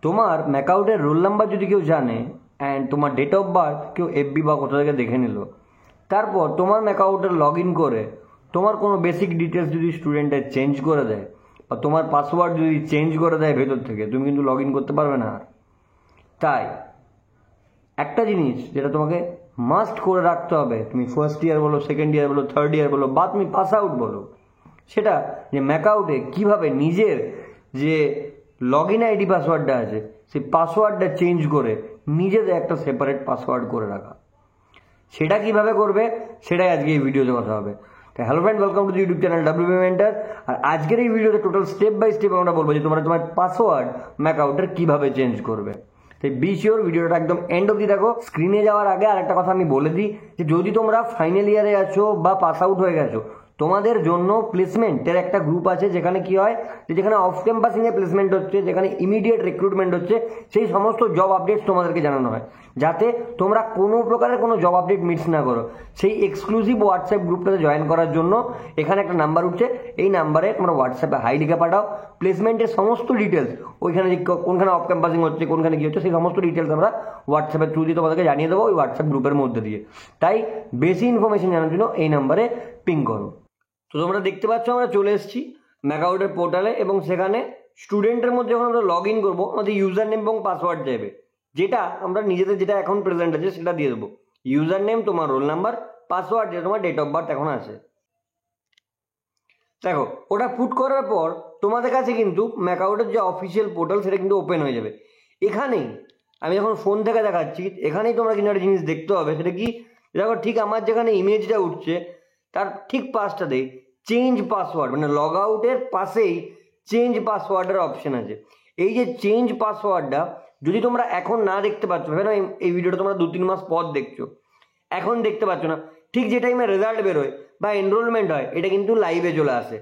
তোমার ম্যাকআউটের roll number যদি কেউ জানে অ্যান্ড তোমার ডেট অফ বার্থ কেউ এফবি বা কোথা থেকে দেখে নিল, তারপর তোমার ম্যাকআউটে লগ ইন করে তোমার কোনো বেসিক ডিটেলস যদি স্টুডেন্টের চেঞ্জ করে দেয় বা তোমার পাসওয়ার্ড যদি চেঞ্জ করে দেয় ভেতর থেকে, তুমি কিন্তু লগ ইন করতে পারবে না আর। তাই একটা জিনিস যেটা তোমাকে মাস্ট করে রাখতে হবে, তুমি ফার্স্ট ইয়ার বলো, সেকেন্ড ইয়ার বলো, থার্ড ইয়ার বলো বা তুমি পাস আউট বলো, সেটা যে ম্যাকআউটে কীভাবে নিজের যে লগ ইন আইডি পাসওয়ার্ডটা আছে সেই পাসওয়ার্ডটা চেঞ্জ করে নিজেদের একটা সেপারেট পাসওয়ার্ড করে রাখা। সেটা কিভাবে করবে সেটাই আজকে এই ভিডিওতে কথা হবে। তাই hello friend, welcome to YouTube channel WP mentor. আর আজকের এই ভিডিওতে টোটাল স্টেপ বাই স্টেপ আমরা বলবো যে তোমরা তোমার পাসওয়ার্ড ম্যাকআউটের কীভাবে চেঞ্জ করবে। তাই বি শিওর ভিডিওটা একদম এন্ড অবধি দেখো। স্ক্রিনে যাওয়ার আগে আরেকটা কথা আমি বলে দিই যে যদি তোমরা ফাইনাল ইয়ারে আছো বা পাস আউট হয়ে গেছো, তোমাদের জন্য প্লেসমেন্টের একটা গ্রুপ আছে যেখানে কি হয় যে যেখানে অফ ক্যাম্পাসিংয়ে প্লেসমেন্ট হচ্ছে, যেখানে ইমিডিয়েট রিক্রুটমেন্ট হচ্ছে, সেই সমস্ত জব আপডেটস তোমাদেরকে জানানো হয় যাতে তোমরা কোনো প্রকারের কোনো জব আপডেট মিস না করো। সেই এক্সক্লুসিভ হোয়াটসঅ্যাপ গ্রুপটাতে জয়েন করার জন্য এখানে একটা নাম্বার উঠছে, এই নাম্বারে তোমরা হোয়াটসঅ্যাপে হাই লিখে পাঠাও। প্লেসমেন্টের সমস্ত ডিটেলস, ওইখানে যে কোনখানে অফ ক্যাম্পাসিং হচ্ছে, কোনখানে কী হচ্ছে, সেই সমস্ত ডিটেলস আমরা হোয়াটসঅ্যাপের থ্রু দিয়ে তোমাদেরকে জানিয়ে দেবো ওই হোয়াটসঅ্যাপ গ্রুপের মধ্যে দিয়ে। তাই বেশি ইনফরমেশন জানার জন্য এই নাম্বারে পিং করো। তো তোমরা দেখতে পাচ্ছ আমরা চলে এসেছি ম্যাকআউটের পোর্টালে এবং সেখানে স্টুডেন্টের মধ্যে যখন আমরা লগ ইন করবো আমাদের ইউজার নেম এবং পাসওয়ার্ড দেবে, যেটা আমরা নিজেদের যেটা এখন প্রেজেন্ট আছে সেটা দিয়ে দেবো। ইউজার নেম তোমার রোল নাম্বার, পাসওয়ার্ড যেটা তোমার ডেট অফ বার্থ এখন আছে। দেখো ওটা পুট করার পর তোমাদের কাছে কিন্তু ম্যাকআউটের যে অফিসিয়াল পোর্টাল সেটা কিন্তু ওপেন হয়ে যাবে। এখানেই আমি যখন ফোন থেকে দেখাচ্ছি এখানেই তোমরা কিন্তু একটা জিনিস দেখতে হবে, সেটা কি দেখো ঠিক আমার যেখানে ইমেজটা উঠছে তার ঠিক পাশটাতেই চেঞ্জ পাসওয়ার্ড মানে লগ আউটের পাশেই চেঞ্জ পাসওয়ার্ডের অপশন আছে। এই যে চেঞ্জ পাসওয়ার্ডটা যদি তোমরা এখন না দেখতে পাচ্ছ, ভেবে এই ভিডিওটা তোমরা 2-3 মাস পর দেখছো, এখন দেখতে পাচ্ছ না, ঠিক যে টাইমে রেজাল্ট বেরোয় বা এনরোলমেন্ট হয় এটা কিন্তু লাইভে চলে আসে।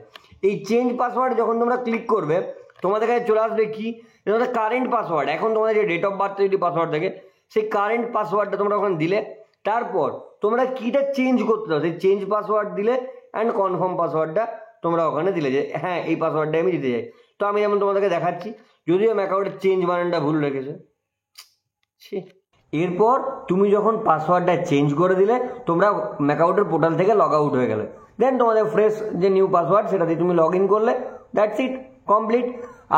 এই চেঞ্জ পাসওয়ার্ড যখন তোমরা ক্লিক করবে তোমাদের কাছে চলে আসবে কি, তোমাদের কারেন্ট পাসওয়ার্ড, এখন তোমাদের যে ডেট অফ বার্থে যদি পাসওয়ার্ড থাকে সেই কারেন্ট পাসওয়ার্ডটা তোমরা ওখানে দিলে, তারপর তোমরা কীটা চেঞ্জ করতে দাও সেই চেঞ্জ পাসওয়ার্ড দিলে অ্যান্ড কনফার্ম পাসওয়ার্ডটা তোমরা ওখানে দিলে যে হ্যাঁ এই পাসওয়ার্ডটা আমি দিতে চাই। তো আমি যেমন তোমাদেরকে দেখাচ্ছি, যদিও ম্যাকআউটের চেঞ্জ বানানটা ভুল রেখেছে। এরপর তুমি যখন পাসওয়ার্ডটা চেঞ্জ করে দিলে তোমরা ম্যাকআউটের পোর্টাল থেকে লগ আউট হয়ে গেলে, দেন তোমাদের ফ্রেশ যে নিউ পাসওয়ার্ড সেটা দিয়ে তুমি লগ ইন করলে, দ্যাটস ইট, কমপ্লিট।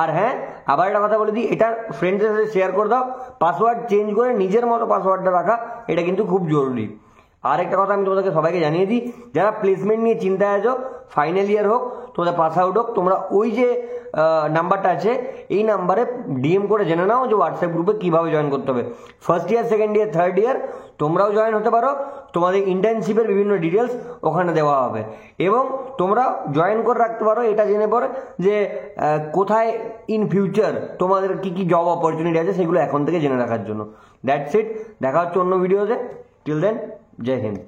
আর হ্যাঁ, আবার একটা কথা বলে দিই, এটা ফ্রেন্ডসের সাথে শেয়ার করে দাও। পাসওয়ার্ড চেঞ্জ করে নিজের মতো পাসওয়ার্ডটা রাখা এটা কিন্তু খুব জরুরি। আর একটা কথা আমি তোমাদেরকে সবাইকে জানিয়ে দিই, যারা প্লেসমেন্ট নিয়ে চিন্তায় আছো, ফাইনাল ইয়ার হোক, তোমাদের পাস আউট হোক, তোমরা ওই যে নাম্বারটা আছে এই নাম্বারে ডিএম করে জেনে নাও যে হোয়াটসঅ্যাপ গ্রুপে কীভাবে জয়েন করতে হবে। First year, second year, third year তোমরাও জয়েন হতে পারো, তোমাদের ইন্টার্নশিপের বিভিন্ন ডিটেলস ওখানে দেওয়া হবে এবং তোমরা জয়েন করে রাখতে পারো এটা জেনে পরে যে কোথায় ইন ফিউচার তোমাদের কী কী জব অপরচুনিটি আছে সেগুলো এখন থেকে জেনে রাখার জন্য। দ্যাটস ইট, দেখা হচ্ছে অন্য ভিডিওতে। টিল দেন, জয় হিন্দ।